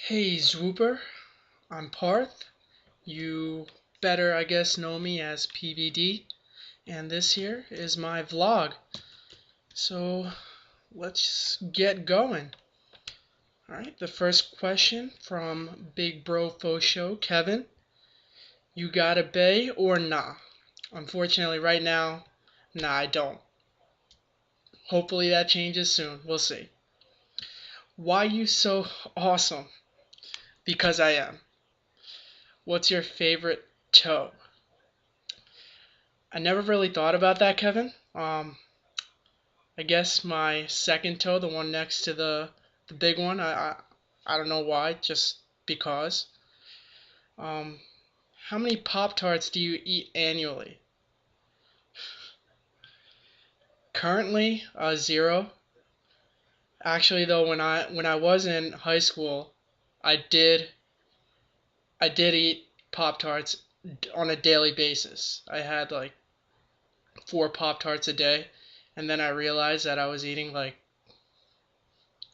Hey Zwooper, I'm Parth. You better, I guess, know me as PVD, and this here is my vlog. So let's get going. Alright, the first question from Big Bro Fo Show, Kevin. You got a bae or nah? Unfortunately, right now, nah, I don't. Hopefully that changes soon. We'll see. Why you so awesome? Because I am. What's your favorite toe? I never really thought about that, Kevin. I guess my second toe, the one next to the big one. I don't know why, just because. Um, how many Pop Tarts do you eat annually? Currently, zero. Actually, though, when I was in high school, I did I did eat Pop Tarts on a daily basis. I had like four Pop Tarts a day, and then I realized that I was eating like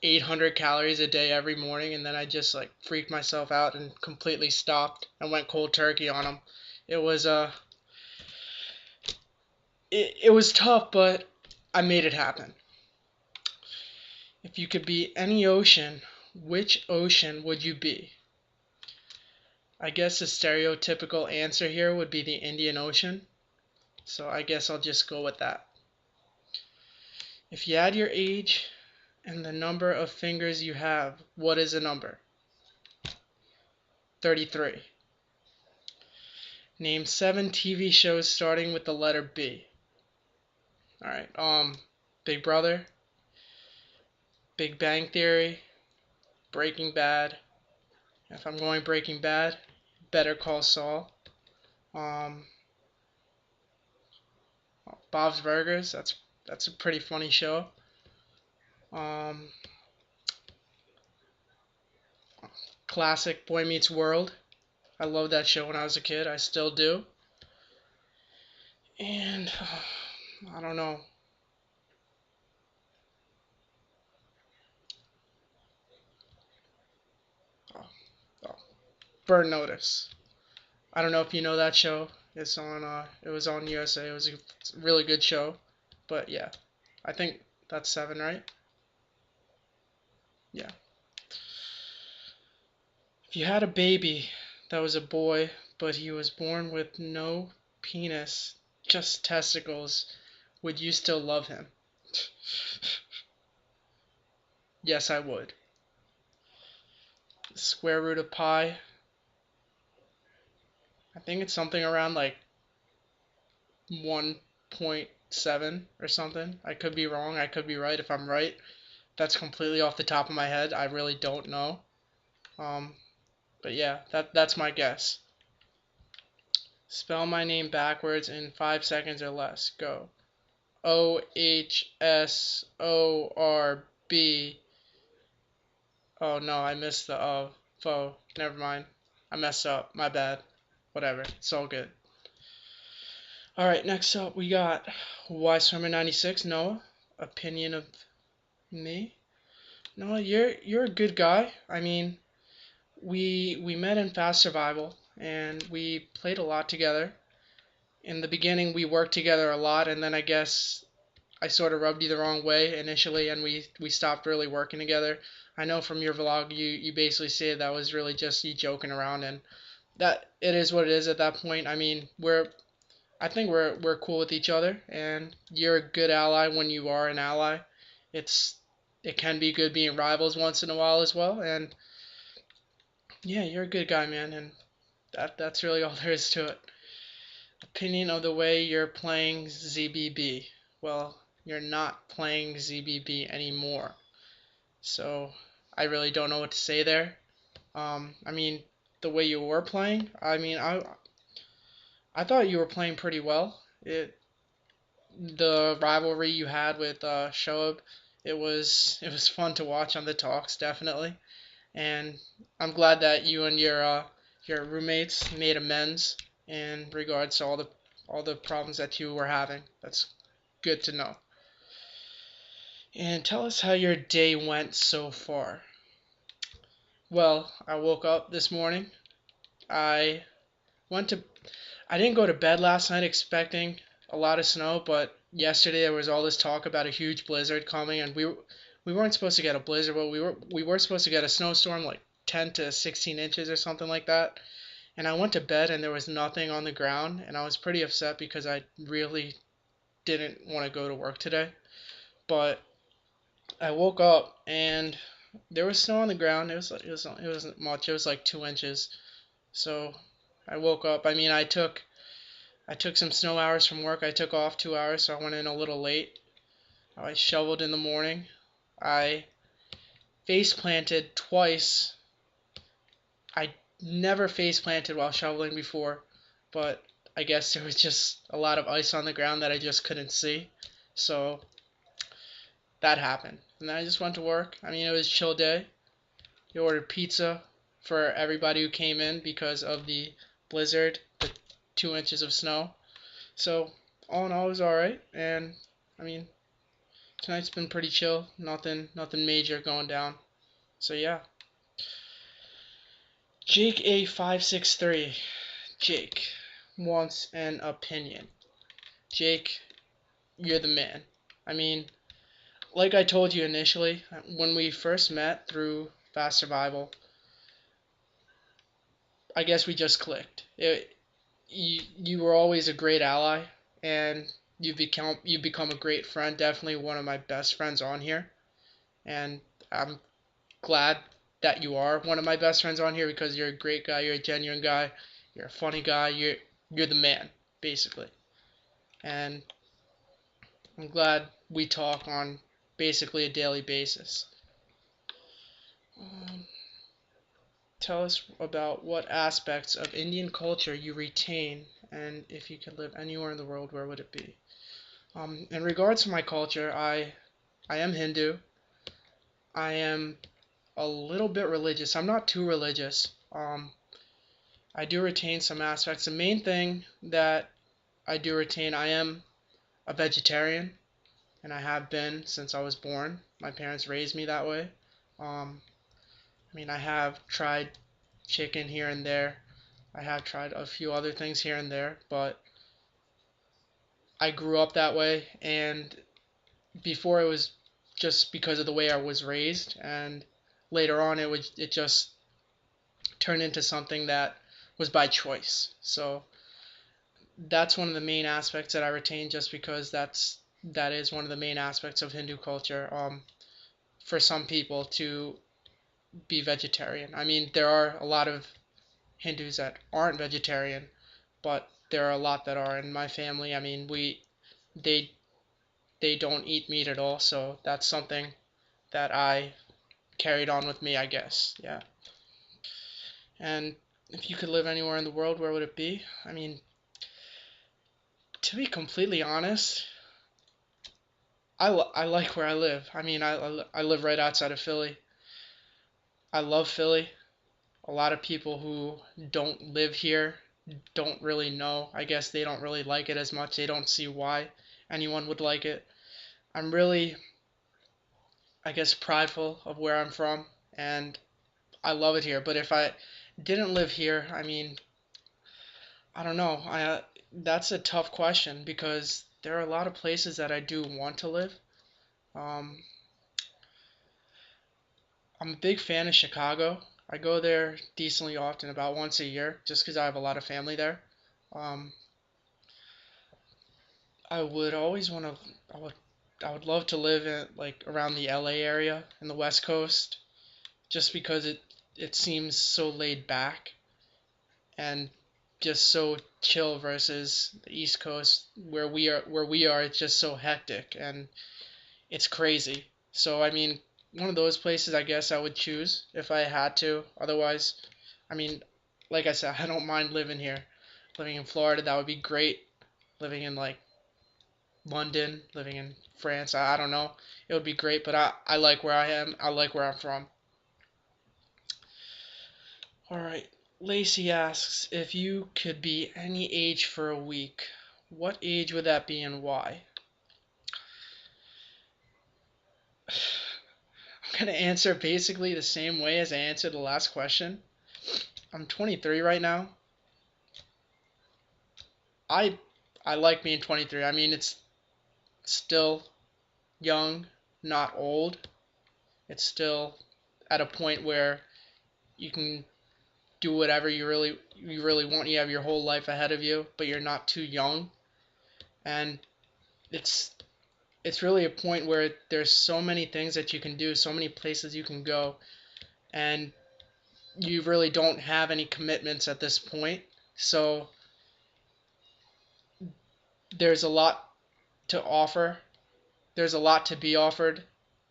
800 calories a day every morning, and then I just like freaked myself out and completely stopped and went cold turkey on them. It was it was tough, but I made it happen. If you could be any ocean, which ocean would you be? I guess the stereotypical answer here would be the Indian Ocean, so I guess I'll just go with that. If you add your age and the number of fingers you have, what is the number? 33. Name 7 TV shows starting with the letter B. Alright, Big Brother, Big Bang Theory, Breaking Bad. If I'm going Breaking Bad, Better Call Saul. Um, Bob's Burgers. That's a pretty funny show. Um, Classic Boy Meets World. I loved that show when I was a kid. I still do. And I don't know. Oh, oh, Burn Notice. I don't know if you know that show. It's on. It was on USA. It was a really good show. But yeah, I think that's 7, right? Yeah. If you had a baby that was a boy, but he was born with no penis, just testicles, would you still love him? Yes, I would. Square root of pi. I think it's something around like 1.7 or something. I could be wrong. I could be right. If I'm right, that's completely off the top of my head. I really don't know. Um, but yeah, that's my guess. Spell my name backwards in 5 seconds or less. Go. OHSORB. Oh no, I missed the Fo. Never mind. I messed up. My bad. Whatever. It's all good. Alright, next up we got Why Swimmer 96. Noah. Opinion of me. Noah, you're a good guy. I mean, we met in Fast Survival and we played a lot together. In the beginning we worked together a lot, and then I guess I sort of rubbed you the wrong way initially, and we stopped really working together. I know from your vlog you basically said that was really just you joking around, and that it is what it is at that point. I mean, I think we're cool with each other, and you're a good ally when you are an ally. It's it can be good being rivals once in a while as well, and yeah, you're a good guy, man, and that's really all there is to it. Opinion of the way you're playing ZBB. Well, you're not playing ZBB anymore. So I really don't know what to say there. I mean, the way you were playing, I thought you were playing pretty well. The rivalry you had with Shoaib, it was fun to watch on the talks, definitely. And I'm glad that you and your roommates made amends in regards to all the problems that you were having. That's good to know. And tell us how your day went so far. Well, I woke up this morning. I went to I didn't go to bed last night expecting a lot of snow, but yesterday there was all this talk about a huge blizzard coming, and we weren't supposed to get a blizzard, but we were supposed to get a snowstorm like 10 to 16 inches or something like that. And I went to bed and there was nothing on the ground, and I was pretty upset because I really didn't want to go to work today. But I woke up and there was snow on the ground. It wasn't much. It was like 2 inches. So I woke up. I mean, I took some snow hours from work. I took off 2 hours, so I went in a little late. I shoveled in the morning. I face planted twice. I never face planted while shoveling before, but I guess there was just a lot of ice on the ground that I just couldn't see. So that happened. And then I just went to work. I mean, it was a chill day. We ordered pizza for everybody who came in because of the blizzard, the 2 inches of snow. So all in all, it was all right. And I mean, tonight's been pretty chill. Nothing major going down. So yeah. Jake A563. Jake wants an opinion. Jake, you're the man. I mean, like I told you initially, when we first met through Fast Survival, I guess we just clicked. You were always a great ally, and you've become a great friend. Definitely one of my best friends on here, and I'm glad that you are one of my best friends on here because you're a great guy. You're a genuine guy. You're a funny guy. You're the man, basically. And I'm glad we talk on basically a daily basis. Um, Tell us about what aspects of Indian culture you retain, and if you could live anywhere in the world, where would it be? In regards to my culture, I am Hindu. I am a little bit religious. I'm not too religious. I do retain some aspects. The main thing that I do retain, I am a vegetarian, and I have been since I was born. My parents raised me that way. I mean, I have tried chicken here and there. I have tried a few other things here and there, but I grew up that way, and before it was just because of the way I was raised, and later on it just turned into something that was by choice. So that's one of the main aspects that I retain, just because that is one of the main aspects of Hindu culture. For some people to be vegetarian. I mean, there are a lot of Hindus that aren't vegetarian, but there are a lot that are. In my family, I mean, they they don't eat meat at all, so that's something that I carried on with me, I guess. Yeah. And if you could live anywhere in the world, where would it be? I mean, to be completely honest, I like where I live. I mean, I live right outside of Philly. I love Philly. A lot of people who don't live here don't really know. I guess they don't really like it as much. They don't see why anyone would like it. I'm really, I guess, prideful of where I'm from, and I love it here. But if I didn't live here, I mean, I don't know. That's a tough question because there are a lot of places that I do want to live. Um, I'm a big fan of Chicago. I go there decently often, about once a year, just because I have a lot of family there. Um, I would always want to. I would love to live in like around the LA area in the West Coast, just because it seems so laid back and just so chill versus the East Coast where we are it's just so hectic and it's crazy. So I mean, one of those places I guess I would choose if I had to. Otherwise, I mean, like I said, I don't mind living here. Living in Florida, that would be great. Living in like London, living in France, I don't know. It would be great, but I like where I am. I like where I'm from. All right. Lacey asks if you could be any age for a week, what age would that be and why? I'm gonna answer basically the same way as I answered the last question. I'm 23 right now. I I like being 23. I mean, it's still young, not old. It's still at a point where you can do whatever you really want. You have your whole life ahead of you, but you're not too young. And it's it's really a point where there's so many things that you can do, so many places you can go, and you really don't have any commitments at this point. So there's a lot to offer. There's a lot to be offered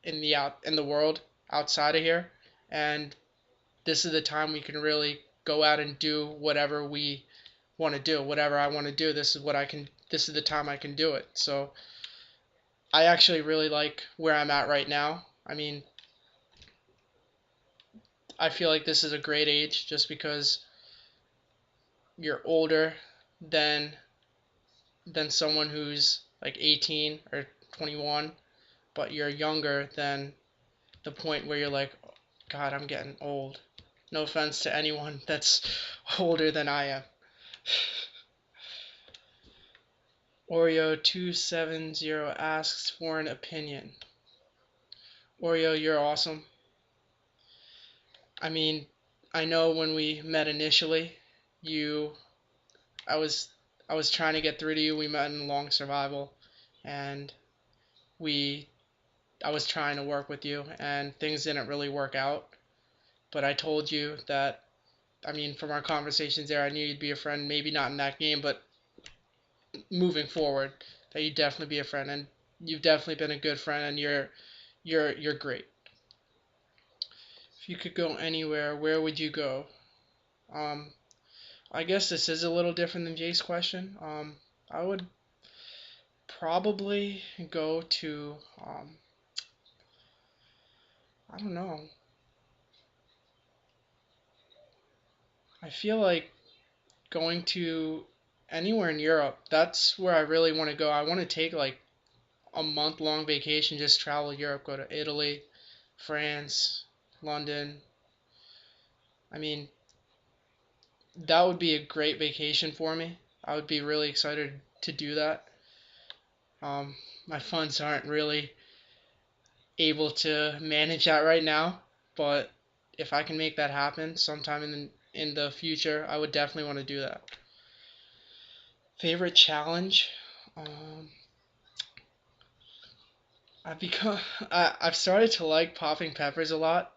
in the world outside of here, and this is the time we can really go out and do whatever we want to do. Whatever I want to do, this is what I can. This is the time I can do it. So I actually really like where I'm at right now. I mean, I feel like this is a great age just because you're older than someone who's like 18 or 21, but you're younger than the point where you're like, God, I'm getting old. No offense to anyone that's older than I am. Oreo270 asks for an opinion. Oreo, you're awesome. I mean, I know when we met initially, you, I was, I was trying to get through to you. We met in long survival, and we, I was trying to work with you, and things didn't really work out. But I told you that, I mean, from our conversations there, I knew you'd be a friend. Maybe not in that game, but moving forward, that you'd definitely be a friend, and you've definitely been a good friend, and you're great. If you could go anywhere, where would you go? Um, I guess this is a little different than Jake's question. I would probably go to, I don't know. I feel like going to anywhere in Europe. That's where I really want to go. I want to take like a month-long vacation, just travel Europe, go to Italy, France, London. I mean, that would be a great vacation for me. I would be really excited to do that. My funds aren't really able to manage that right now, but if I can make that happen sometime in the future, I would definitely want to do that. Favorite challenge? Um, I've become I've started to like popping peppers a lot.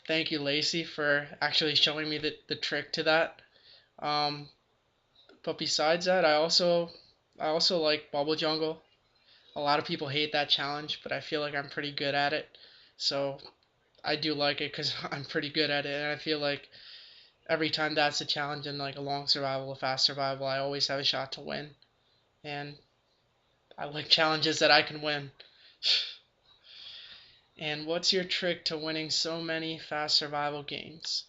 Thank you, Lacey, for actually showing me the trick to that. Um, but besides that, I also like Bubble Jungle. A lot of people hate that challenge, but I feel like I'm pretty good at it. So I do like it because I'm pretty good at it, and I feel like every time that's a challenge in like a long survival, a fast survival, I always have a shot to win. And I like challenges that I can win. And what's your trick to winning so many fast survival games?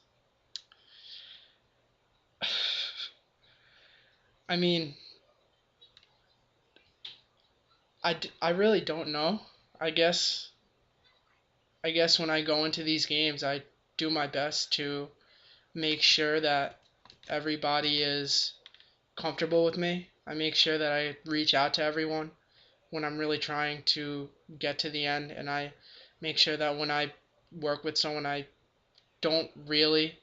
I mean, I really don't know. I guess I guess when I go into these games, I do my best to make sure that everybody is comfortable with me. I make sure that I reach out to everyone when I'm really trying to get to the end, and I make sure that when I work with someone, I don't really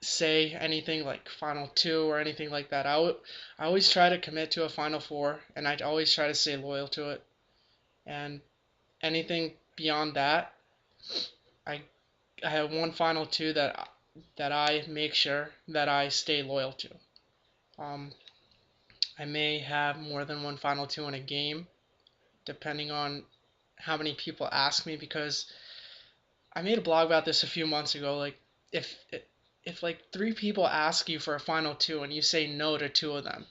say anything like final two or anything like that. I always try to commit to a final four, and I always try to stay loyal to it. And anything beyond that, I I have one final two that I make sure that I stay loyal to. Um, I may have more than one final two in a game, depending on how many people ask me, because I made a blog about this a few months ago. Like, if if like three people ask you for a final two and you say no to two of them,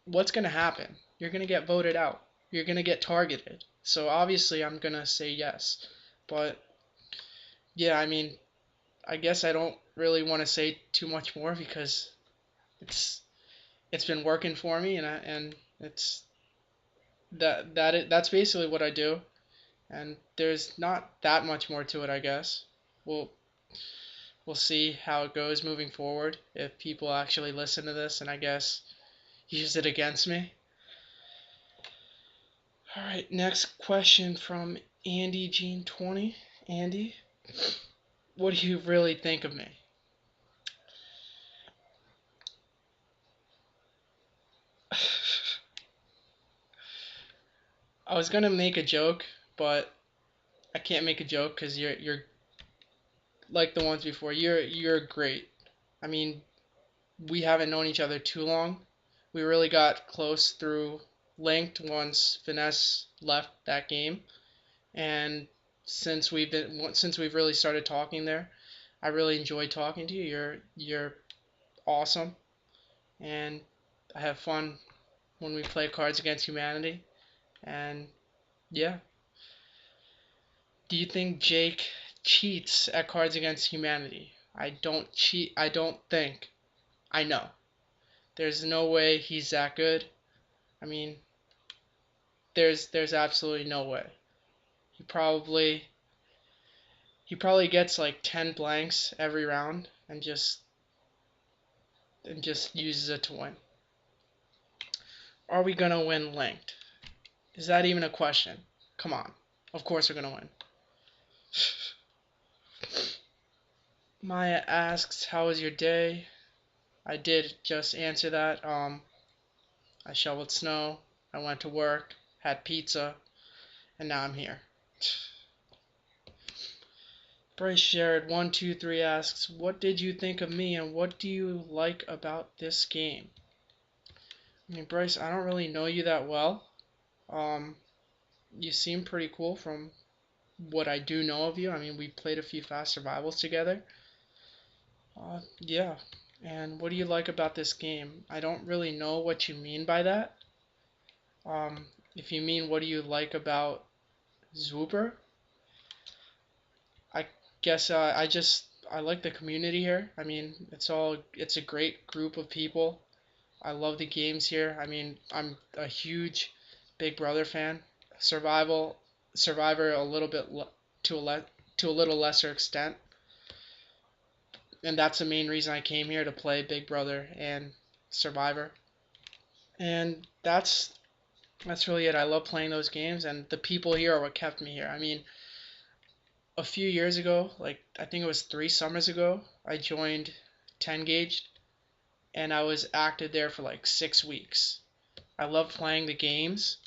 what's gonna happen? You're gonna get voted out. You're gonna get targeted. So obviously I'm gonna say yes. But yeah, I mean, I guess I don't really want to say too much more because it's it's been working for me, and it's that's basically what I do. and there's not that much more to it, I guess. We'll we'll see how it goes moving forward if people actually listen to this and I guess use it against me. All right, next question from Andy Jean 20. Andy, what do you really think of me? I was gonna make a joke, but I can't make a joke because you're like the ones before. You're great. I mean, we haven't known each other too long. We really got close through linked once Finesse left that game, and since we've really started talking there, I really enjoyed talking to you. You're awesome, and I have fun when we play Cards Against Humanity. And yeah, do you think Jake cheats at Cards Against Humanity? I don't cheat. I don't think. I know. There's no way he's that good. I mean, there's absolutely no way. He probably he probably gets like 10 blanks every round and just uses it to win. Are we gonna win linked? Is that even a question? Come on. Of course we're gonna win. Maya asks, "How was your day?" I did just answer that. I shoveled snow. I went to work, had pizza, and now I'm here. Bryce Sherrod 123 asks, "What did you think of me and what do you like about this game?" I mean, Bryce, I don't really know you that well. You seem pretty cool from what I do know of you. I mean, we played a few fast survivals together. Yeah. And what do you like about this game? I don't really know what you mean by that. If you mean what do you like about Zwooper, I guess I like the community here. I mean, it's a great group of people. I love the games here. I mean, I'm a huge Big Brother fan. Survivor a little bit to a little lesser extent, and that's the main reason I came here to play Big Brother and Survivor. And that's really it. I love playing those games, and the people here are what kept me here. I mean, a few years ago, like I think it was 3 summers ago, I joined 10 Gauge, and I was active there for like 6 weeks. I loved playing the games,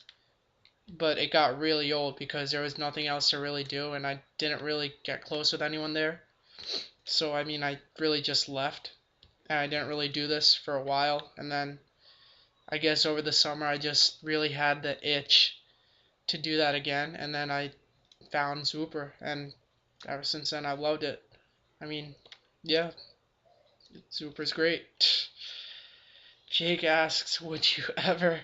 but it got really old because there was nothing else to really do, and I didn't really get close with anyone there. So I mean, I really just left, and I didn't really do this for a while, and then I guess over the summer I just really had the itch to do that again, and then I found Zwooper, and ever since then I've loved it. I mean, yeah, Zwooper's great. Jake asks, would you ever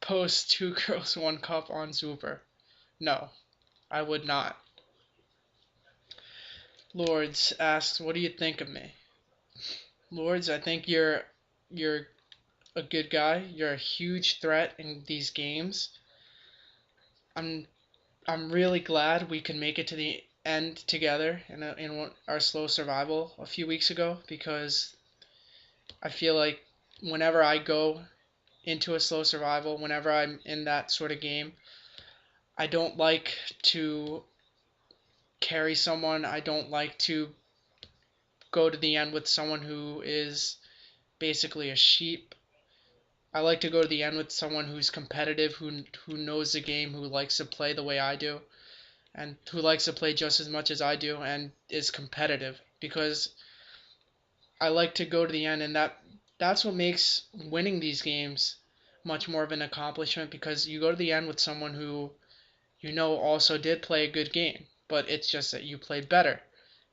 post Two Girls One Cup on Zwooper? No, I would not. Lords asks, what do you think of me? Lords, I think you're a good guy. You're a huge threat in these games. I'm I'm really glad we could make it to the end together in our slow survival a few weeks ago because I feel like whenever I go into a slow survival, whenever I'm in that sort of game, I don't like to carry someone. I don't like to go to the end with someone who is basically a sheep. I like to go to the end with someone who's competitive, who knows the game, who likes to play the way I do, and who likes to play just as much as I do and is competitive because I like to go to the end, and that's what makes winning these games much more of an accomplishment because you go to the end with someone who you know also did play a good game, but it's just that you played better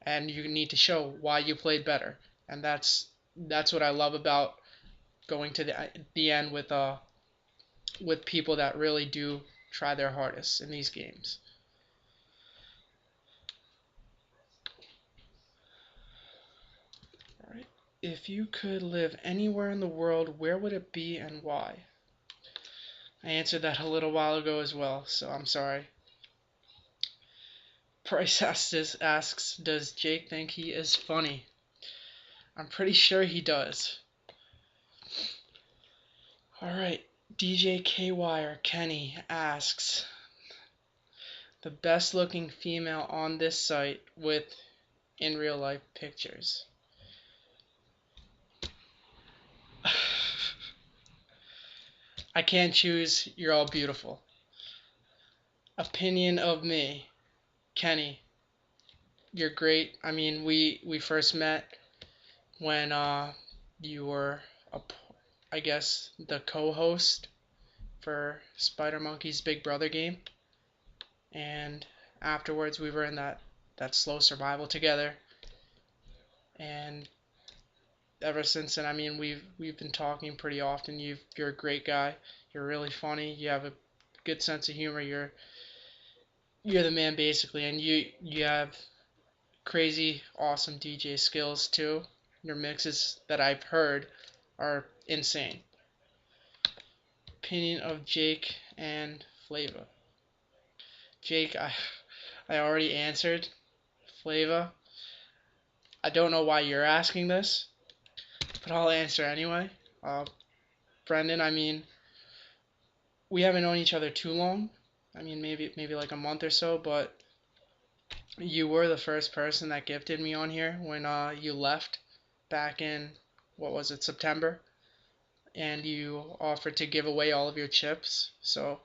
and you need to show why you played better. And that's what I love about going to the end with people that really do try their hardest in these games. All right. If you could live anywhere in the world, where would it be and why? I answered that a little while ago as well, so I'm sorry. Price asks, does Jake think he is funny? I'm pretty sure he does. Alright, DJ KY or Kenny asks, the best looking female on this site with in real life pictures. I can't choose, you're all beautiful. Opinion of me, Kenny, you're great. I mean, we first met when you were I guess the co-host for Spider Monkey's Big Brother game, and afterwards we were in that slow survival together, and ever since then, I mean, we've been talking pretty often. You're a great guy. You're really funny. You have a good sense of humor. You're the man basically, and you have crazy awesome DJ skills too. Your mixes that I've heard are insane. Opinion of Jake and Flava. Jake, I already answered. Flava, I don't know why you're asking this, but I'll answer anyway. Brendan, I mean, we haven't known each other too long. I mean, maybe like a month or so, but you were the first person that gifted me on here when you left back in, what was it, September, and you offered to give away all of your chips. So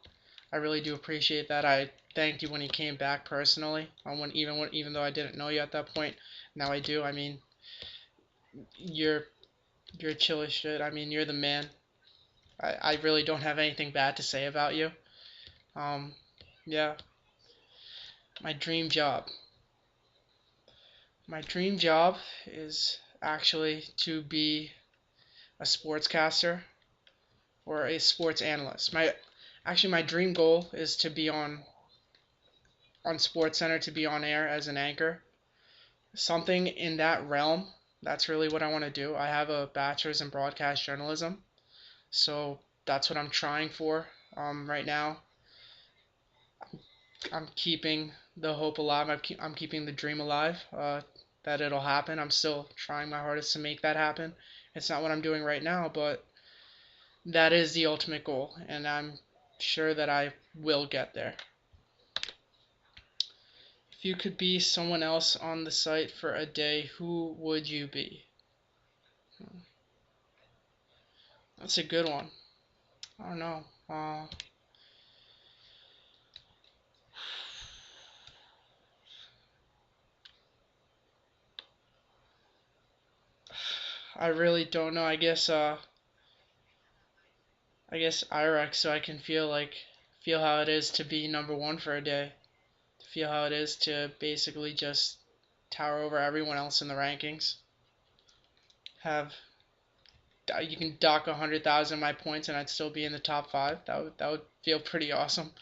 I really do appreciate that. I thanked you when you came back personally. Even though I didn't know you at that point, now I do. I mean, you're chill as shit. I mean, you're the man. I really don't have anything bad to say about you. Yeah. My dream job. My dream job is actually to be a sportscaster or a sports analyst. My dream goal is to be on SportsCenter, to be on air as an anchor. Something in that realm. That's really what I want to do. I have a bachelor's in broadcast journalism, so that's what I'm trying for right now. I'm keeping the hope alive. I'm keeping the dream alive that it'll happen. I'm still trying my hardest to make that happen. It's not what I'm doing right now, but that is the ultimate goal, and I'm sure that I will get there. If you could be someone else on the site for a day, who would you be? That's a good one. I don't know. I really don't know. I guess IREX, so I can feel how it is to be number one for a day. To feel how it is to basically just tower over everyone else in the rankings. You can dock 100,000 of my points and I'd still be in the top 5. That would feel pretty awesome.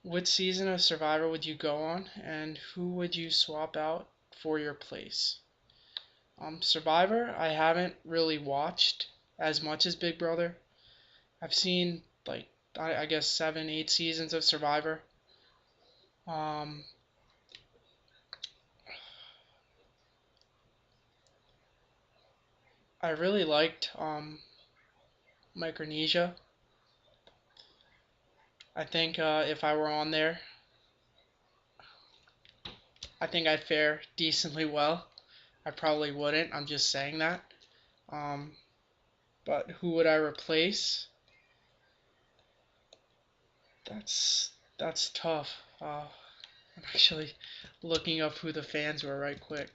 What season of Survivor would you go on, and who would you swap out for your place? Survivor, I haven't really watched as much as Big Brother. I've seen like I guess 7, 8 seasons of Survivor. I really liked Micronesia. I think if I were on there, I think I'd fare decently well. I probably wouldn't. I'm just saying that. But who would I replace? That's tough. I'm actually looking up who the fans were right quick.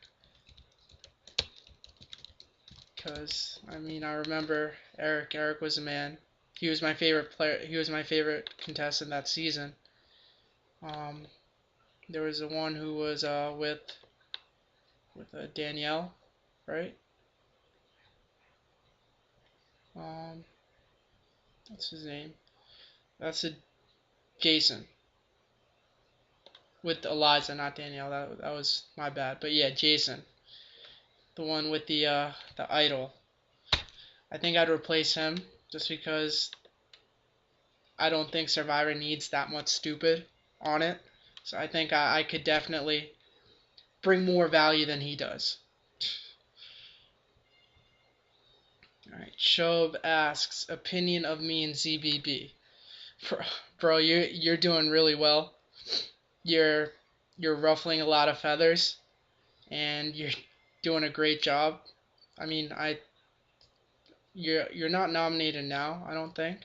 Because, I mean, I remember Eric. Eric was a man. He was my favorite player. He was my favorite contestant that season. There was the one who was with Danielle, right? What's his name? That's a Jason with Eliza, not Danielle. That was my bad. But yeah, Jason, the one with the idol. I think I'd replace him just because I don't think Survivor needs that much stupid on it. So I think I could definitely bring more value than he does. Alright, Shob asks, opinion of me and ZBB. Bro, you're doing really well. You're you're ruffling a lot of feathers, and you're doing a great job. I mean, you're not nominated now, I don't think,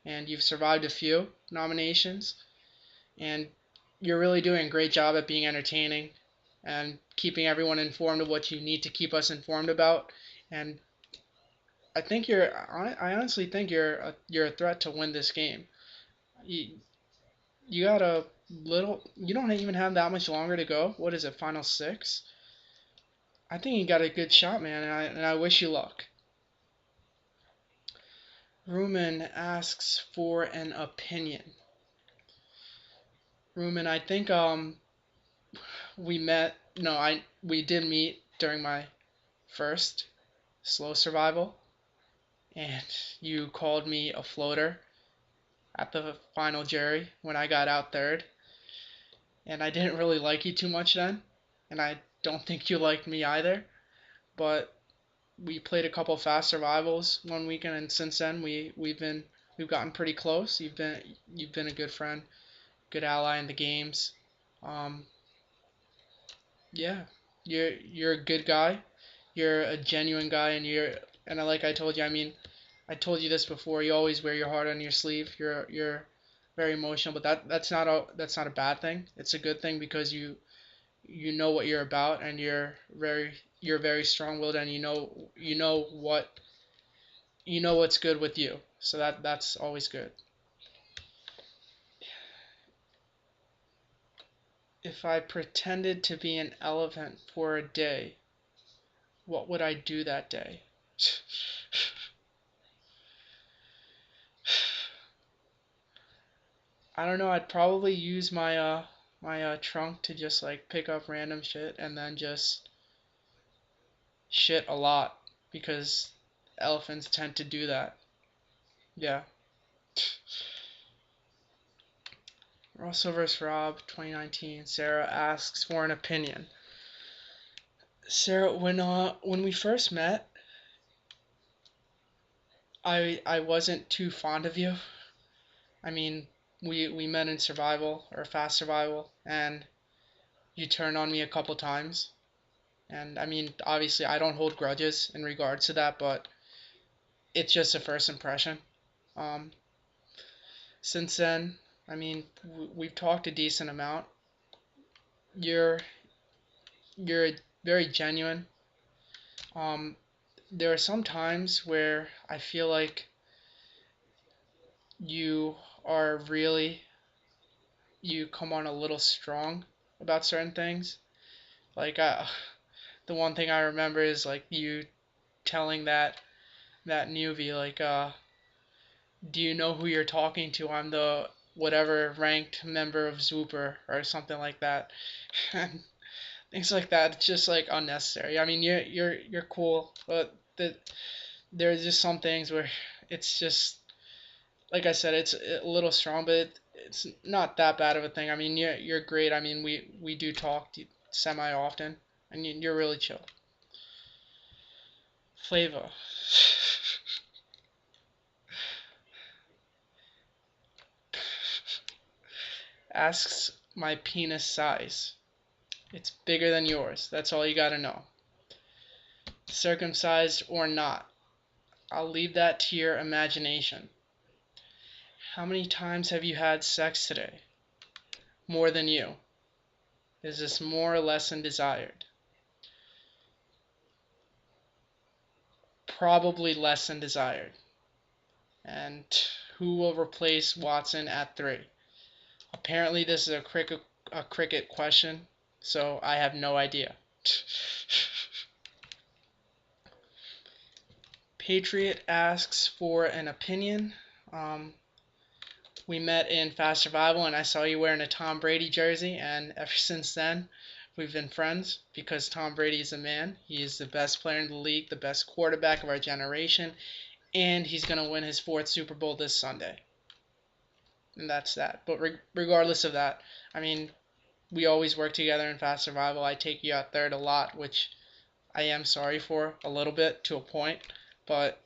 and you've survived a few nominations, and you're really doing a great job at being entertaining and keeping everyone informed of what you need to keep us informed about. And I think I honestly think you're a threat to win this game. You, you got a you don't even have that much longer to go. What is it, final six? I think you got a good shot, man, and I wish you luck. Rumen asks for an opinion. Rumen, I think we met. No, we did meet during my first slow survival, and you called me a floater at the final jury when I got out third, and I didn't really like you too much then, and I don't think you liked me either. But we played a couple fast survivals one weekend, and since then we've gotten pretty close. You've been a good friend, good ally in the games. Um, yeah, you're a good guy. You're a genuine guy, and like I told you, I mean, I told you this before. You always wear your heart on your sleeve. You're very emotional, but that's not a bad thing. It's a good thing because you know what you're about, and you're very strong-willed, and you know what's good with you. So that's always good. If I pretended to be an elephant for a day, what would I do that day? I don't know. I'd probably use my trunk to just like pick up random shit and then just shit a lot because elephants tend to do that. Yeah. Russell vs. Rob 2019. Sarah asks for an opinion. Sarah, when we first met, I wasn't too fond of you. I mean, we met in survival or fast survival, and you turned on me a couple times. And I mean, obviously, I don't hold grudges in regards to that, but it's just a first impression. Um, since then, I mean, we've talked a decent amount. You're you're very genuine. Um, there are some times where I feel like you are really you come on a little strong about certain things. Like the one thing I remember is like you telling that newbie like do you know who you're talking to? I'm the whatever ranked member of Zwooper or something like that. And things like that. It's just like unnecessary. I mean, you're cool, but there's just some things where it's just like I said, it's a little strong, but it's not that bad of a thing. I mean, you're great. I mean, we do talk semi often, and you're really chill. Flavor asks my penis size. It's bigger than yours. That's all you gotta know. Circumcised or not, I'll leave that to your imagination. How many times have you had sex today? More than you. Is this more or less than desired? Probably less than desired. And who will replace Watson at 3? Apparently this is a cricket question, so I have no idea. Patriot asks for an opinion. We met in Fast Survival, and I saw you wearing a Tom Brady jersey, and ever since then, we've been friends because Tom Brady is a man. He is the best player in the league, the best quarterback of our generation, and he's going to win his 4th Super Bowl this Sunday. and that's that. But regardless of that, I mean, we always work together in Fast Survival. I take you out third a lot, which I am sorry for a little bit to a point, but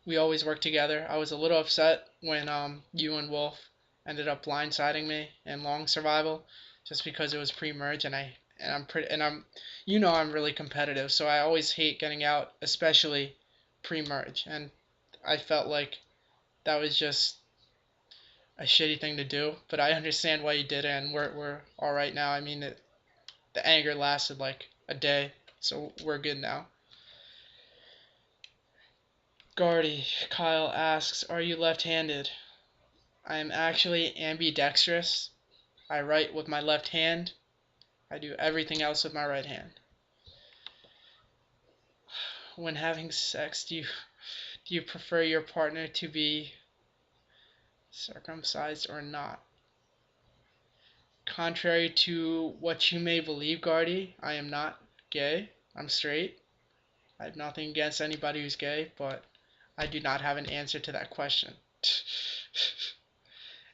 we always work together. I was a little upset when you and Wolf ended up blindsiding me in Long Survival, just because it was pre-merge, and I'm I'm really competitive, so I always hate getting out, especially pre-merge, and I felt like that was just a shitty thing to do. But I understand why you did it, and we're all right now. I mean, the anger lasted like a day, so we're good now. Guardy, Kyle asks, are you left-handed? I am actually ambidextrous. I write with my left hand. I do everything else with my right hand. When having sex, do you prefer your partner to be circumcised or not? Contrary to what you may believe, Guardy, I am not gay. I'm straight. I have nothing against anybody who's gay, but I do not have an answer to that question.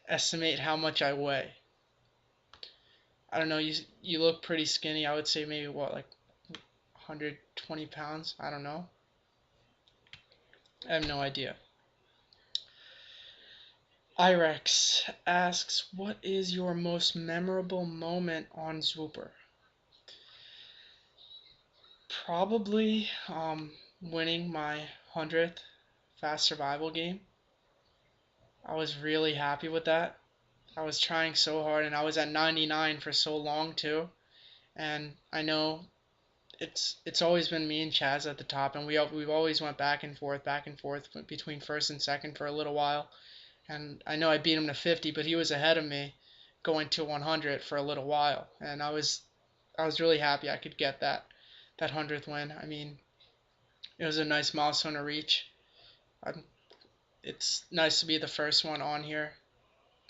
Estimate how much I weigh. I don't know, you look pretty skinny. I would say maybe what, like 120 pounds? I don't know. I have no idea. Irex asks, what is your most memorable moment on Zwooper? Probably winning my 100th Fast Survival game. I was really happy with that. I was trying so hard, and I was at 99 for so long too. And I know it's always been me and Chaz at the top, and we've always went back and forth between first and second for a little while. And I know I beat him to 50, but he was ahead of me going to 100 for a little while, and I was really happy I could get that 100th win. I mean, it was a nice milestone to reach. It's nice to be the first one on here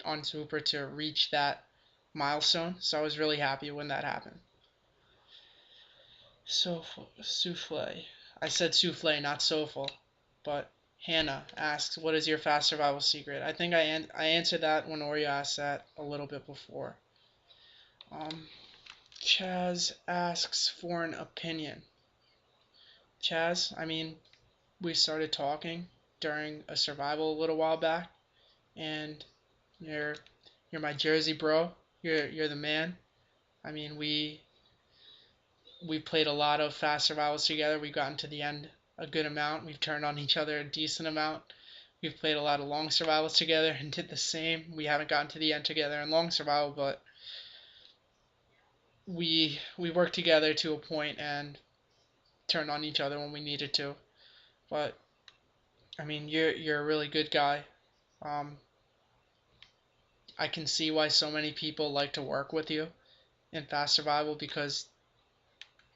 on Zwooper to reach that milestone, so I was really happy when that happened. Souffle. I said souffle, not sofal. But Hannah asks, what is your fast survival secret? I think I answered that when Oreo asked that a little bit before. Chaz asks for an opinion. Chaz, I mean, we started talking during a survival a little while back, and you're my Jersey bro. You're the man. I mean, we played a lot of fast survivals together. We've gotten to the end a good amount. We've turned on each other a decent amount. We've played a lot of long survivals together and did the same. We haven't gotten to the end together in long survival, but we worked together to a point and turned on each other when we needed to. But I mean, you're a really good guy. I can see why so many people like to work with you in fast survival, because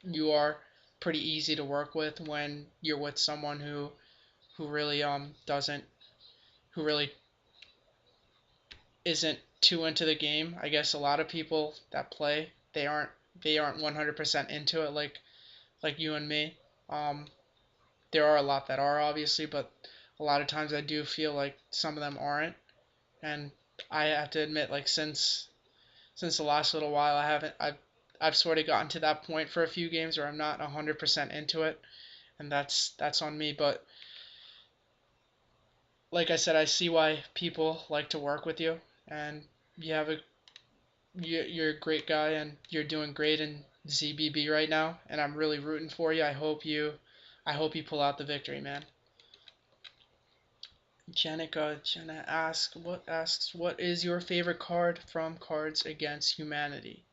you are pretty easy to work with when you're with someone who really doesn't who really isn't too into the game. I guess a lot of people that play, they aren't 100% into it like you and me. There are a lot that are, obviously, but a lot of times I do feel like some of them aren't, and I have to admit, like, since the last little while, I've sort of gotten to that point for a few games where I'm not 100% into it, and that's on me. But like I said, I see why people like to work with you, and you're a great guy, and you're doing great in ZBB right now, and I'm really rooting for you. I hope you pull out the victory, man. Jenna asks, what is your favorite card from Cards Against Humanity?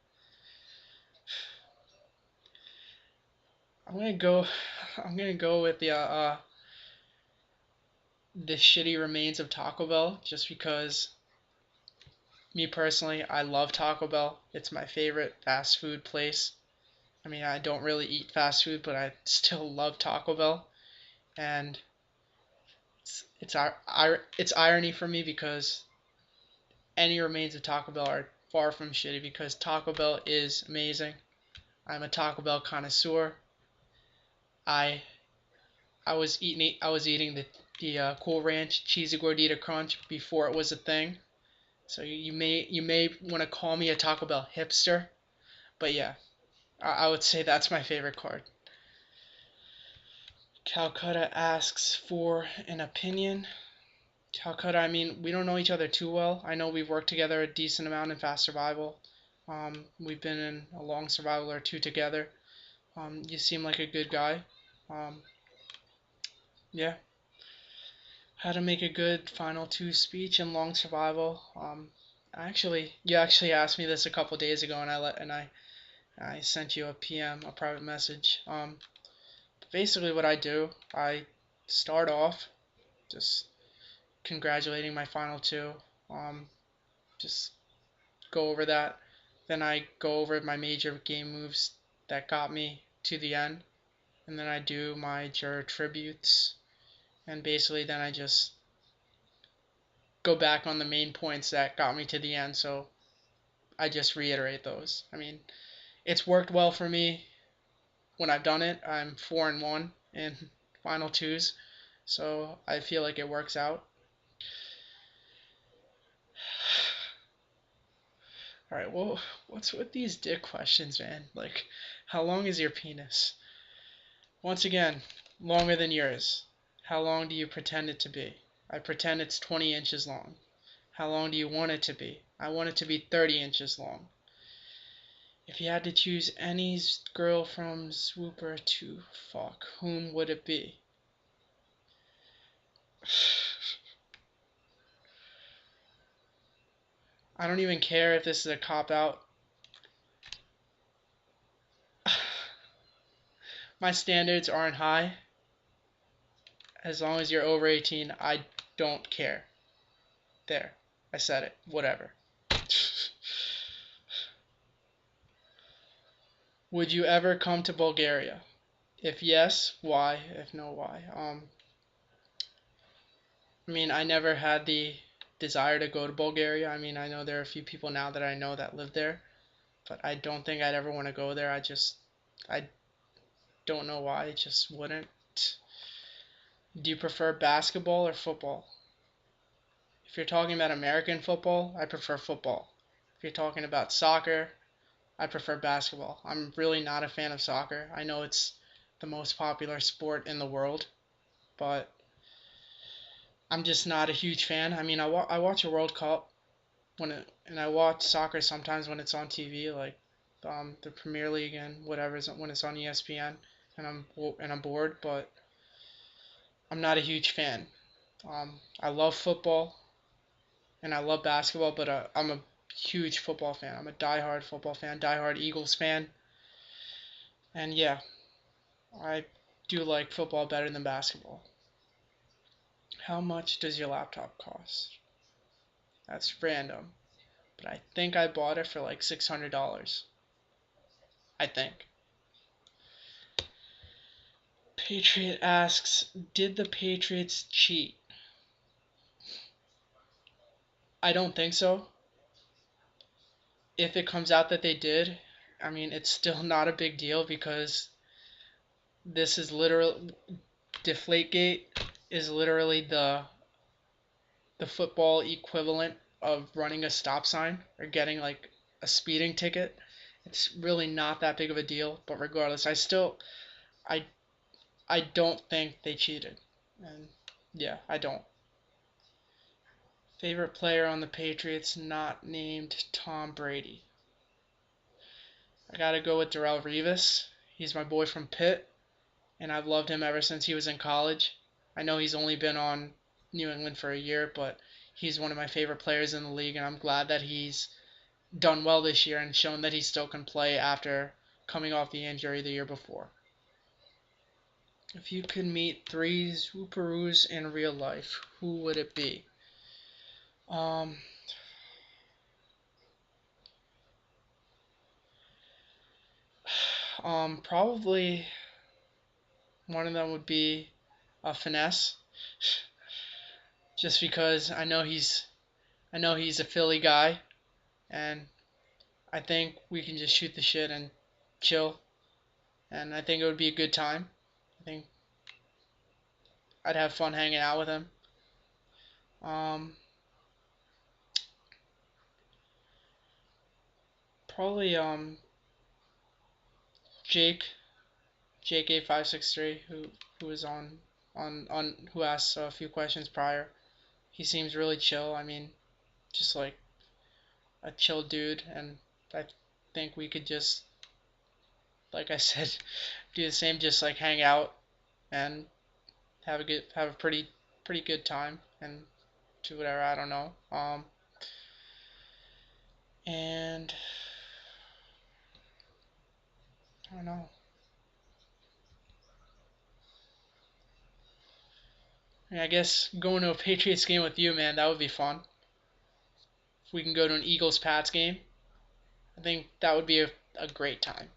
I'm gonna go with the shitty remains of Taco Bell, just because, me personally, I love Taco Bell. It's my favorite fast food place. I mean, I don't really eat fast food, but I still love Taco Bell, and it's irony for me, because any remains of Taco Bell are far from shitty, because Taco Bell is amazing. I'm a Taco Bell connoisseur. I I was eating the Cool Ranch Cheesy Gordita Crunch before it was a thing, So you may want to call me a Taco Bell hipster, but yeah, I would say that's my favorite card. Calcutta asks for an opinion. Calcutta, I mean, we don't know each other too well. I know we've worked together a decent amount in Fast Survival. We've been in a long survival or two together. You seem like a good guy. Um, yeah. How to make a good final two speech in long survival. You actually asked me this a couple days ago, and I sent you a PM, a private message. Basically, what I do, I start off just congratulating my final two. Just go over that. Then I go over my major game moves that got me to the end, and then I do my juror tributes, and basically then I just go back on the main points that got me to the end. So I just reiterate those. I mean, it's worked well for me when I've done it. I'm 4-1 in final twos, so I feel like it works out. All right, well, what's with these dick questions, man? Like, how long is your penis? Once again, longer than yours. How long do you pretend it to be? I pretend it's 20 inches long. How long do you want it to be? I want it to be 30 inches long. If you had to choose any girl from Swooper to fuck, whom would it be? I don't even care if this is a cop-out. My standards aren't high. As long as you're over 18, I don't care. There. I said it. Whatever. Would you ever come to Bulgaria? If yes, why? If no, why? I mean, I never had the desire to go to Bulgaria. I mean, I know there are a few people now that I know that live there, but I don't think I'd ever want to go there. I don't know why. I just wouldn't. Do you prefer basketball or football? If you're talking about American football, I prefer football. If you're talking about soccer, I prefer basketball. I'm really not a fan of soccer. I know it's the most popular sport in the world, but I'm just not a huge fan. I mean, I watch a World Cup and I watch soccer sometimes when it's on TV, like the Premier League and whatever when it's on ESPN, and I'm bored, but I'm not a huge fan. I love football and I love basketball, but I'm a huge football fan. I'm a diehard football fan, diehard Eagles fan, and yeah, I do like football better than basketball. How much does your laptop cost? That's random, but I think I bought it for like $600. I think. Patriot asks, did the Patriots cheat? I don't think so. If it comes out that they did, I mean, it's still not a big deal because this is literal Deflategate is literally the football equivalent of running a stop sign or getting like a speeding ticket. It's really not that big of a deal, but regardless, I I don't think they cheated. And yeah, I don't. Favorite player on the Patriots not named Tom Brady. I gotta go with Darrelle Revis. He's my boy from Pitt, and I've loved him ever since he was in college. I know he's only been on New England for a year, but he's one of my favorite players in the league, and I'm glad that he's done well this year and shown that he still can play after coming off the injury the year before. If you could meet three Swooperoos in real life, who would it be? Um, Probably one of them would be a Finesse, just because I know he's a Philly guy, and I think we can just shoot the shit and chill, and I think it would be a good time. I think I'd have fun hanging out with him. Um, Probably Jake Jake A563 who was on who asked a few questions prior. He seems really chill. I mean, just like a chill dude, and I think we could just, like I said, do the same. Just like hang out and have a pretty good time and do whatever. I don't know. And I don't know. I mean, I guess going to a Patriots game with you, man, that would be fun. If we can go to an Eagles Pats game, I think that would be a great time.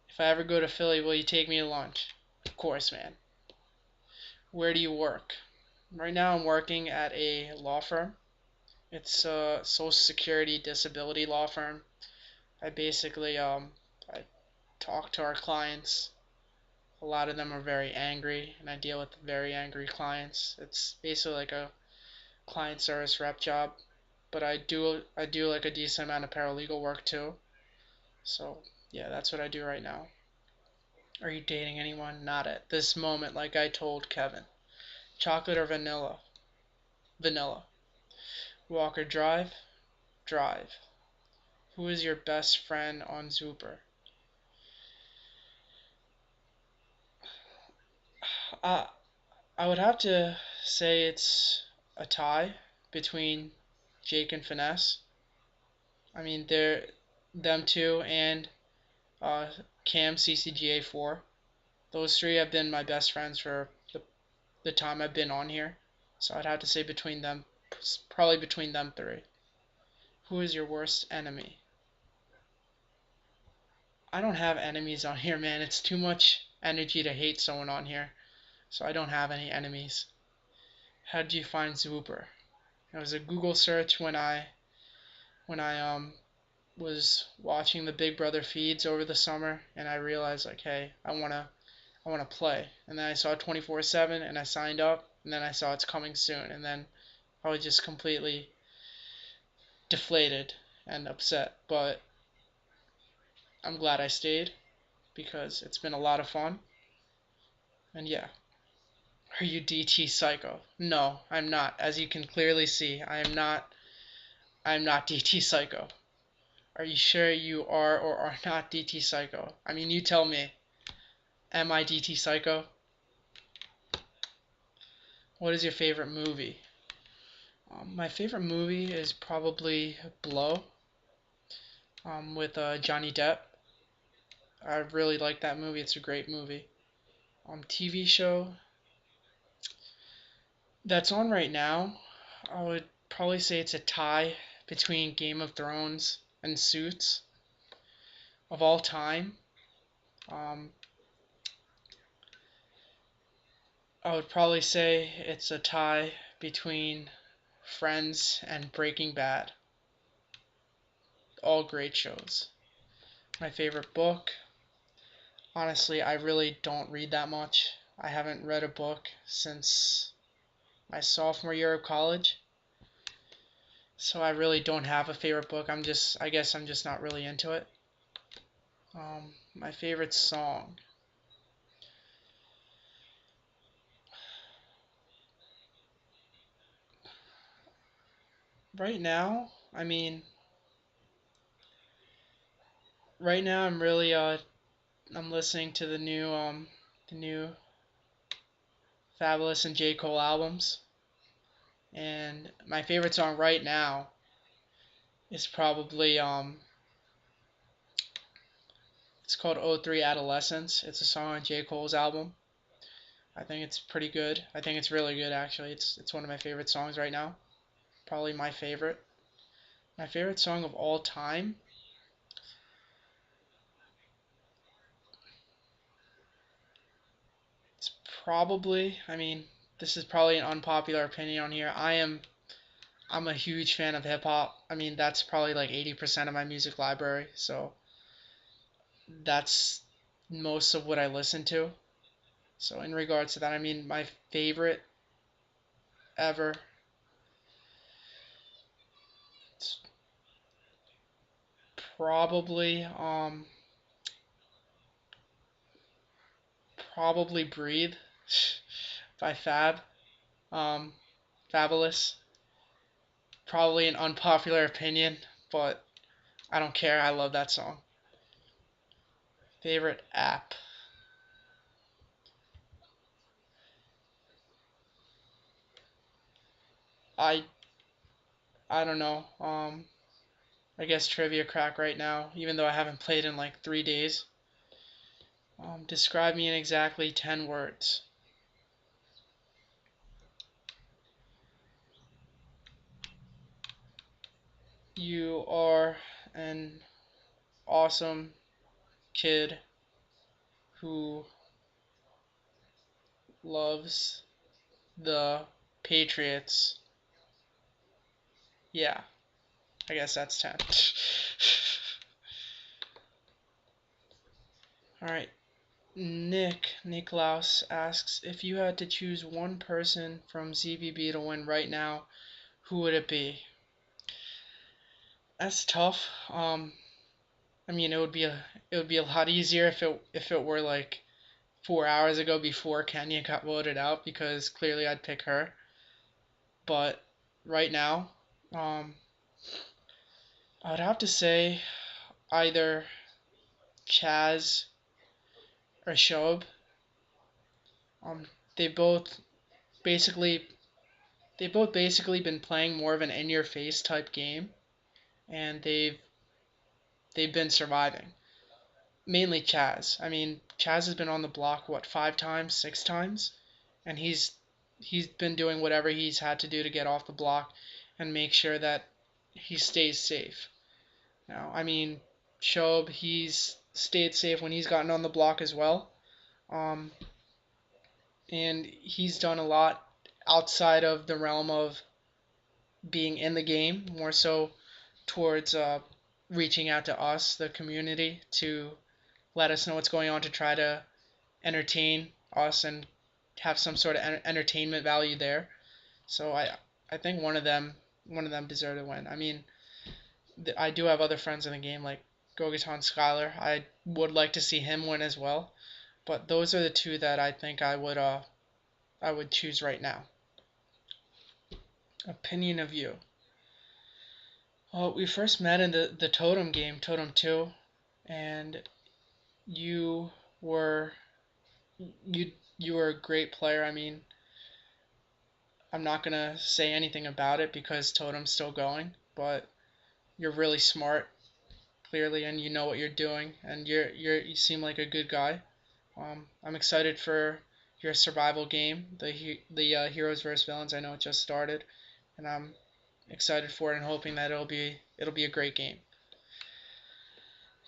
If I ever go to Philly, will you take me to lunch? Of course, man. Where do you work? Right now, I'm working at a law firm. It's a Social Security disability law firm. I basically I talk to our clients. A lot of them are very angry, and I deal with very angry clients. It's basically like a client service rep job, but I do like a decent amount of paralegal work too. So yeah, that's what I do right now. Are you dating anyone? Not at this moment, like I told Kevin. Chocolate or vanilla? Vanilla. Walk or drive? Drive. Who is your best friend on Zooper? Uh, I would have to say it's a tie between Jake and Finesse. I mean, they're them two and uh, Cam CCGA4. Those three have been my best friends for the time I've been on here. So I'd have to say between them, probably between them three. Who is your worst enemy? I don't have enemies on here, man. It's too much energy to hate someone on here. So I don't have any enemies. How did you find Zwooper? It was a Google search when I was watching the Big Brother feeds over the summer, and I realized like, hey, I wanna play. And then I saw 24/7, and I signed up, and then I saw it's coming soon, and then I was just completely deflated and upset. But I'm glad I stayed because it's been a lot of fun. And yeah. Are you DT Psycho? No, I'm not. As you can clearly see, I'm not DT Psycho. Are you sure you are or are not DT Psycho? I mean, you tell me. Am I DT Psycho? What is your favorite movie? My favorite movie is probably Blow, with Johnny Depp. I really like that movie. It's a great movie. TV show that's on right now, I would probably say it's a tie between Game of Thrones and Suits of all time. Um, I would probably say it's a tie between Friends and Breaking Bad. All great shows. My favorite book. Honestly, I really don't read that much. I haven't read a book since my sophomore year of college. So I really don't have a favorite book. I guess I'm just not really into it. My favorite song. Right now, I mean, right now I'm listening to the new Fabulous and J. Cole albums. And my favorite song right now is probably it's called '03 Adolescence. It's a song on J. Cole's album. I think it's pretty good. I think it's really good actually. It's one of my favorite songs right now. Probably my favorite. My favorite song of all time. It's probably, I mean, this is probably an unpopular opinion on here. I'm a huge fan of hip hop. I mean, that's probably like 80% of my music library. So that's most of what I listen to. So in regards to that, I mean, my favorite ever, Probably probably Breathe by Fab. Um, Fabulous. Probably an unpopular opinion, but I don't care. I love that song. Favorite app? I I don't know. I guess Trivia Crack right now, even though I haven't played in like 3 days. Describe me in exactly 10 words. You are an awesome kid who loves the Patriots. Yeah, I guess that's 10. Alright, Niklaus asks, if you had to choose one person from ZBB to win right now, who would it be? That's tough. I mean, it would be a lot easier if it were like 4 hours ago before Kenya got voted out because clearly I'd pick her. But right now, um, I would have to say either Chaz or Shob. Um, they both basically they both basically been playing more of an in-your-face type game, and they've been surviving. Mainly Chaz. I mean, Chaz has been on the block what 5 times, 6 times, and he's been doing whatever he's had to do to get off the block and make sure that he stays safe. Now, I mean, Shob, he's stayed safe when he's gotten on the block as well. Um, and he's done a lot outside of the realm of being in the game, more so towards reaching out to us, the community, to let us know what's going on to try to entertain us and have some sort of entertainment value there. So I think one of them deserve to win. I mean, I do have other friends in the game like Gogaton Skylar. I would like to see him win as well, but those are the two that I think I would choose right now. Opinion of you. Well, we first met in the Totem game, Totem 2, and you were you were a great player. I mean, I'm not gonna say anything about it because Totem's still going, but you're really smart, clearly, and you know what you're doing, and you seem like a good guy. I'm excited for your survival game, the Heroes vs Villains. I know it just started, and I'm excited for it and hoping that it'll be a great game.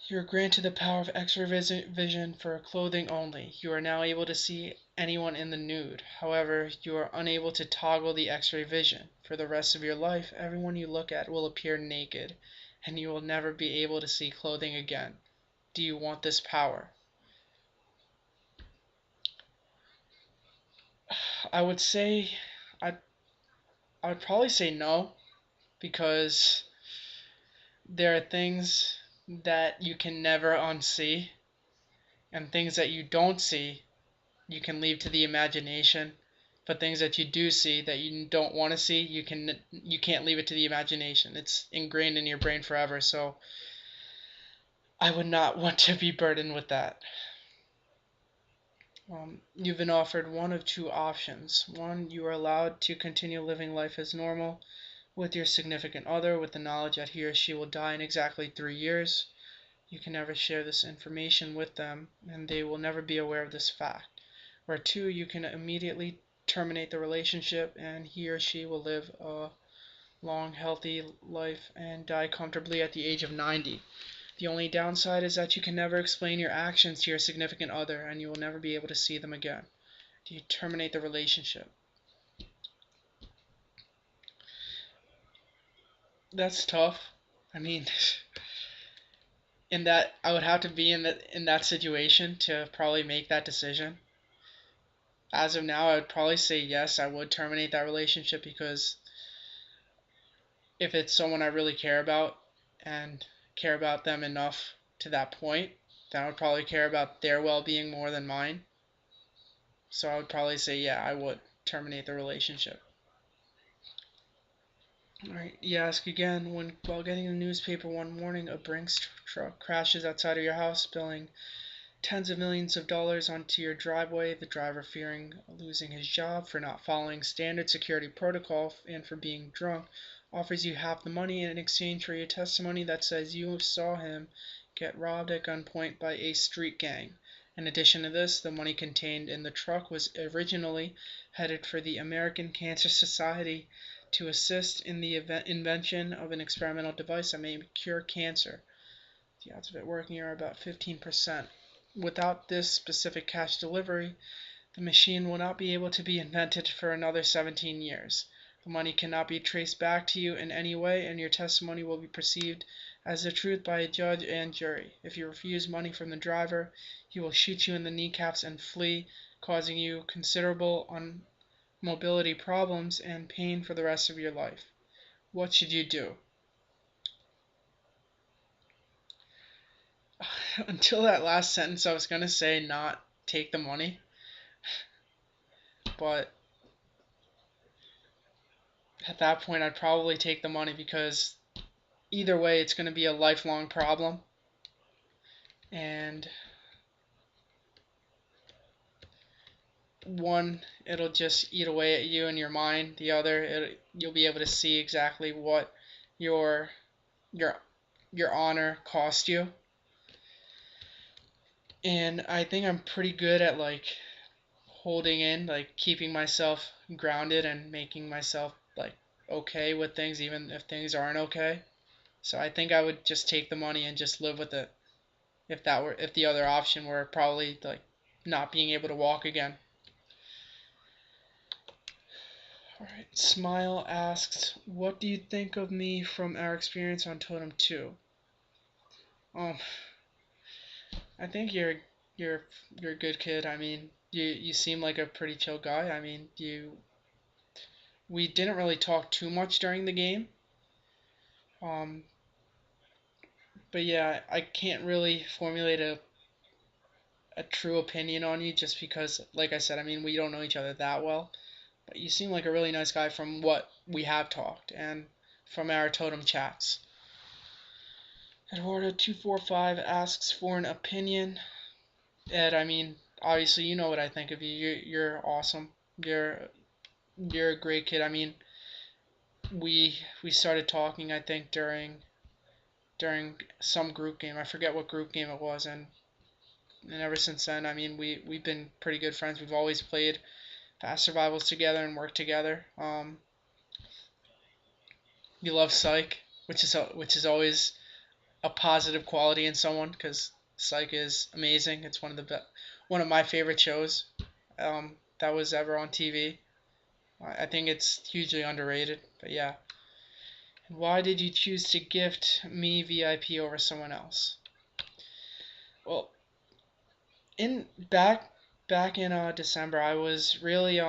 You are granted the power of X-ray vision for clothing only. You are now able to see anyone in the nude. However, you are unable to toggle the X-ray vision. For the rest of your life, everyone you look at will appear naked, and you will never be able to see clothing again. Do you want this power? I would say, I I would probably say no, because there are things that you can never unsee, and things that you don't see you can leave to the imagination, but things that you do see that you don't want to see you can't leave it to the imagination. It's ingrained in your brain forever, so I would not want to be burdened with that. You've been offered one of two options. One, you are allowed to continue living life as normal with your significant other with the knowledge that he or she will die in exactly 3 years. You can never share this information with them, and they will never be aware of this fact. Or two, you can immediately terminate the relationship, and he or she will live a long, healthy life and die comfortably at the age of 90. The only downside is that you can never explain your actions to your significant other, and you will never be able to see them again. Do you terminate the relationship? That's tough. I mean, in that I would have to be in that situation to probably make that decision. As of now, I would probably say yes, I would terminate that relationship because if it's someone I really care about and care about them enough to that point, then I would probably care about their well-being more than mine. So I would probably say, yeah, I would terminate the relationship. Alright, you ask again, while getting the newspaper one morning, a Brinks truck crashes outside of your house, spilling tens of millions of dollars onto your driveway. The driver, fearing losing his job for not following standard security protocol and for being drunk, offers you half the money in exchange for your testimony that says you saw him get robbed at gunpoint by a street gang. In addition to this, the money contained in the truck was originally headed for the American Cancer Society to assist in the invention of an experimental device that may cure cancer. The odds of it working are about 15%. Without this specific cash delivery, the machine will not be able to be invented for another 17 years. The money cannot be traced back to you in any way, and your testimony will be perceived as the truth by a judge and jury. If you refuse money from the driver, he will shoot you in the kneecaps and flee, causing you considerable mobility problems and pain for the rest of your life. What should you do? Until that last sentence, I was going to say not take the money, but at that point I'd probably take the money because either way it's going to be a lifelong problem, and one, it'll just eat away at you and your mind. The other, you'll be able to see exactly what your your honor cost you. And I think I'm pretty good at like holding in, like keeping myself grounded and making myself like okay with things even if things aren't okay. So I think I would just take the money and just live with it if the other option were probably like not being able to walk again. Alright, Smile asks, what do you think of me from our experience on Totem 2? I think you're a good kid. I mean, you seem like a pretty chill guy. I mean, we didn't really talk too much during the game. But yeah, I can't really formulate a true opinion on you just because, like I said, I mean, we don't know each other that well. But you seem like a really nice guy from what we have talked and from our Totem chats. Eduardo245 asks for an opinion. Ed, I mean, obviously you know what I think of you. You're awesome. You're a great kid. I mean, we started talking, I think, during some group game. I forget what group game it was, and ever since then, I mean, we've been pretty good friends. We've always played Fast Survivals together and worked together. You love Psych, which is always a positive quality in someone because Psych is amazing. It's one of my favorite shows that was ever on TV. I think it's hugely underrated, but yeah. And why did you choose to gift me VIP over someone else? Well, in back in December, I really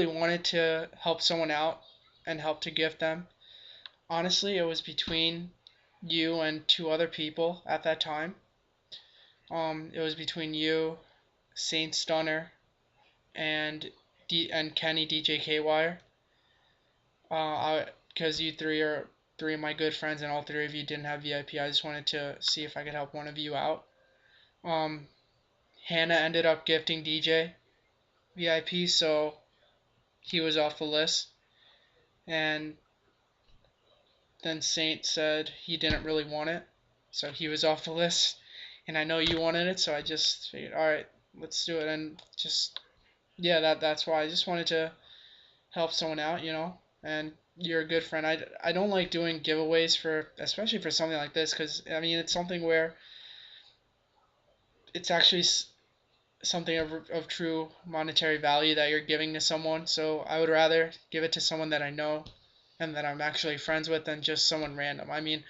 wanted to help someone out and help to gift them. Honestly, it was between you and two other people at that time. It was between you, Saint Stunner, and Kenny DJ Wire. Because you three are three of my good friends, and all three of you didn't have VIP. I just wanted to see if I could help one of you out. Hannah ended up gifting DJ VIP, so he was off the list. And then Saint said he didn't really want it, so he was off the list. And I know you wanted it, so I just figured, all right, let's do it. And just yeah, that's why I just wanted to help someone out, And you're a good friend. I don't like doing giveaways especially for something like this, because I mean it's something where it's actually something of true monetary value that you're giving to someone. So I would rather give it to someone that I know and that I'm actually friends with than just someone random. I mean,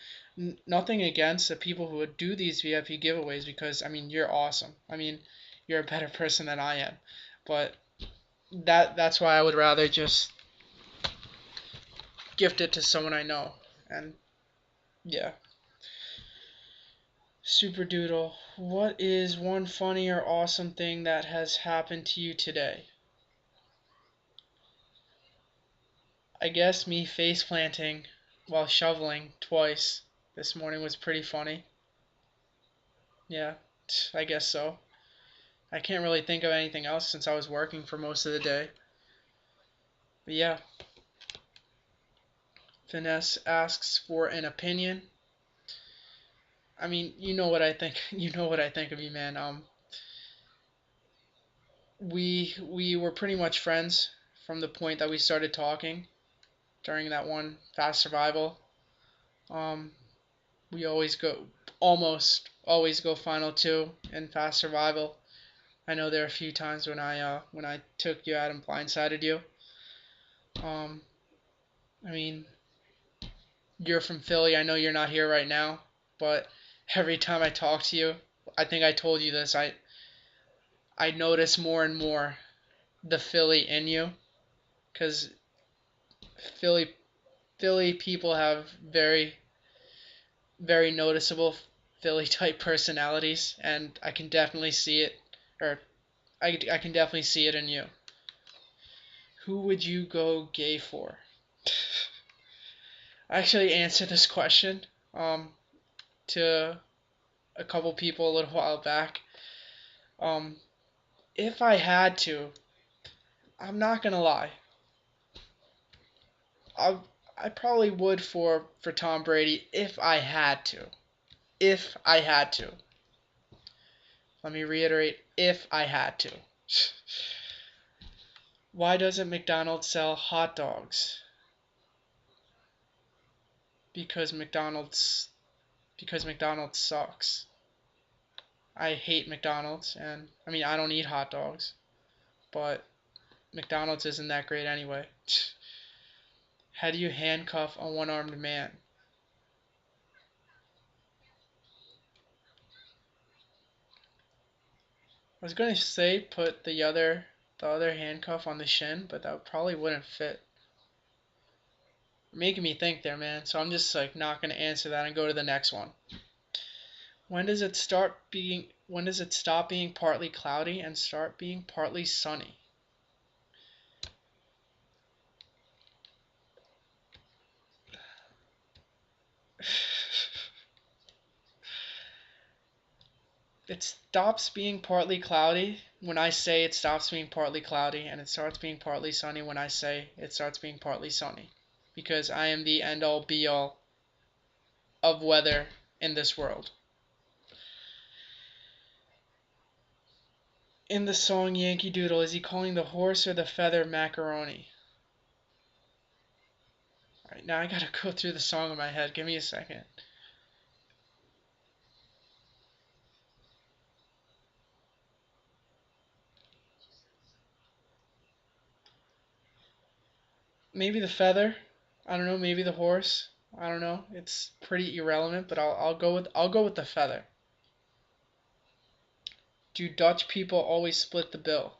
nothing against the people who would do these VIP giveaways because, I mean, you're awesome. I mean, you're a better person than I am. But that's why I would rather just gift it to someone I know. And yeah. Super Doodle, what is one funny or awesome thing that has happened to you today? I guess me face planting while shoveling twice this morning was pretty funny. Yeah, I guess so. I can't really think of anything else since I was working for most of the day. But yeah, Finesse asks for an opinion. I mean, you know what I think. You know what I think of you, man. We were pretty much friends from the point that we started talking during that one fast survival. Um, we almost always go final two in fast survival. I know there are a few times when I took you out and blindsided you. Um, I mean, you're from Philly. I know you're not here right now, but every time I talk to you, I think I told you this. I notice more and more the Philly in you, because Philly Philly people have very noticeable Philly type personalities, and I can definitely see it, or I can definitely see it in you. Who would you go gay for? I actually answered this question to a couple people a little while back. Um, if I had to, I'm not gonna lie. I I probably would for Tom Brady if I had to. If I had to. Let me reiterate, if I had to. Why doesn't McDonald's sell hot dogs? Because McDonald's sucks. I hate McDonald's, and I mean I don't eat hot dogs, but McDonald's isn't that great anyway. How do you handcuff a one-armed man? I was gonna say put the other handcuff on the shin, but that probably wouldn't fit. You're making me think there, man. So I'm just like not gonna answer that and go to the next one. When does it stop being partly cloudy and start being partly sunny? It stops being partly cloudy when I say it stops being partly cloudy, and it starts being partly sunny when I say it starts being partly sunny. Because I am the end all be all of weather in this world. In the song Yankee Doodle, is he calling the horse or the feather macaroni? Alright, now I gotta go through the song in my head. Give me a second. Maybe the feather. I don't know. Maybe the horse. I don't know. It's pretty irrelevant, but I'll go with the feather. Do Dutch people always split the bill?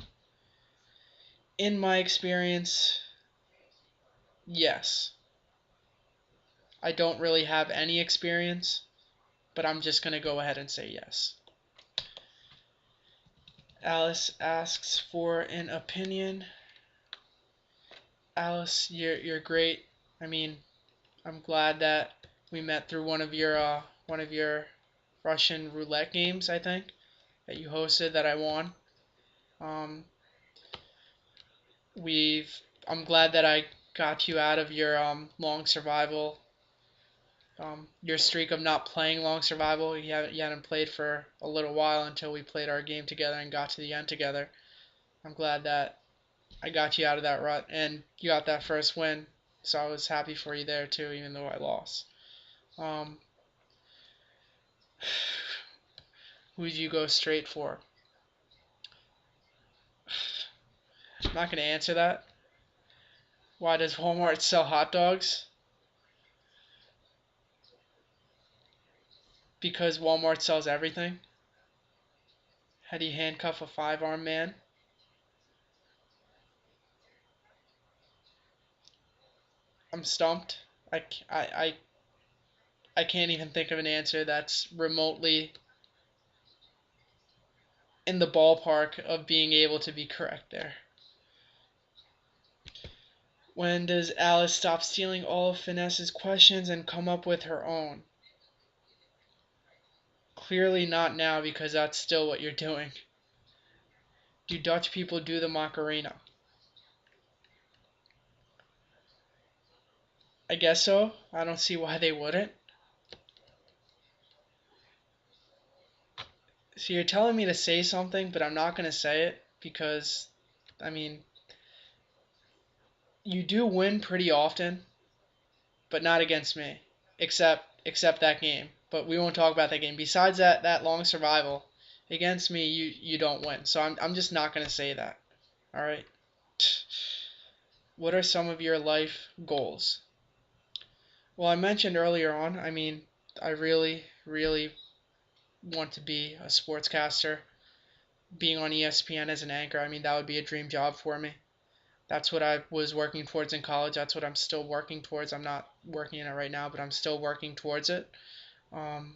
In my experience, yes. I don't really have any experience, but I'm just gonna go ahead and say yes. Alice asks for an opinion. Alice, you're great. I mean, I'm glad that we met through one of your Russian roulette games, I think, that you hosted that I won. Um, we've I'm glad that I got you out of your long survival, your streak of not playing long survival. You hadn't played for a little while until we played our game together and got to the end together. I'm glad that I got you out of that rut and you got that first win. So I was happy for you there too, even though I lost. Um, who did you go straight for? I'm not gonna answer that. Why does Walmart sell hot dogs? Because Walmart sells everything. How do you handcuff a five-armed man? I'm stumped. I I can't even think of an answer that's remotely in the ballpark of being able to be correct there. When does Alice stop stealing all of Finesse's questions and come up with her own? Clearly not now, because that's still what you're doing. Do Dutch people do the Macarena? I guess so. I don't see why they wouldn't. So you're telling me to say something, but I'm not going to say it because, I mean, you do win pretty often, but not against me, except that game. But we won't talk about that game. Besides that long survival, against me, you don't win. So I'm just not going to say that. All right. What are some of your life goals? Well, I mentioned earlier on, I mean, I really, really want to be a sportscaster. Being on ESPN as an anchor, I mean, that would be a dream job for me. That's what I was working towards in college. That's what I'm still working towards. I'm not working in it right now, but I'm still working towards it. Um,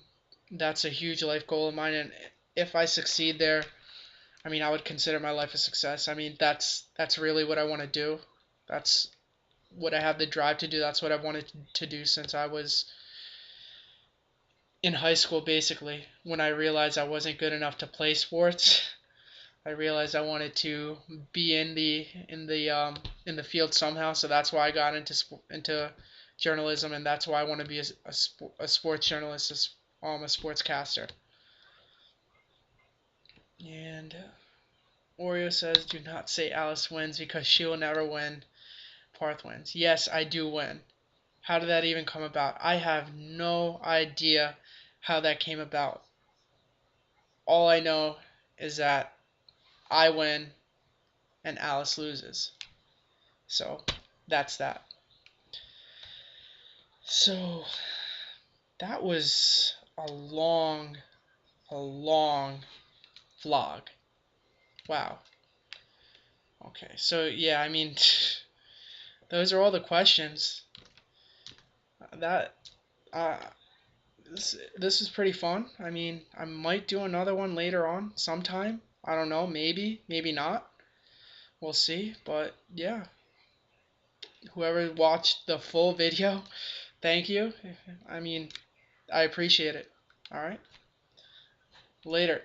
that's a huge life goal of mine, and if I succeed there, I mean, I would consider my life a success. I mean, that's really what I want to do. That's what I have the drive to do. That's what I've wanted to do since I was in high school, basically. When I realized I wasn't good enough to play sports, I realized I wanted to be in the field somehow. So that's why I got into journalism, and that's why I want to be a sports journalist, a sportscaster. And Oreo says, "Do not say Alice wins because she will never win. Parth wins." Yes, I do win. How did that even come about? I have no idea how that came about. All I know is that I win and Alice loses. So that's that. So that was a long vlog. Wow. Okay, so yeah, I mean, those are all the questions. That uh, this is pretty fun. I mean, I might do another one later on sometime. I don't know, maybe, maybe not. We'll see. But yeah, whoever watched the full video, thank you. I mean, I appreciate it. All right. Later.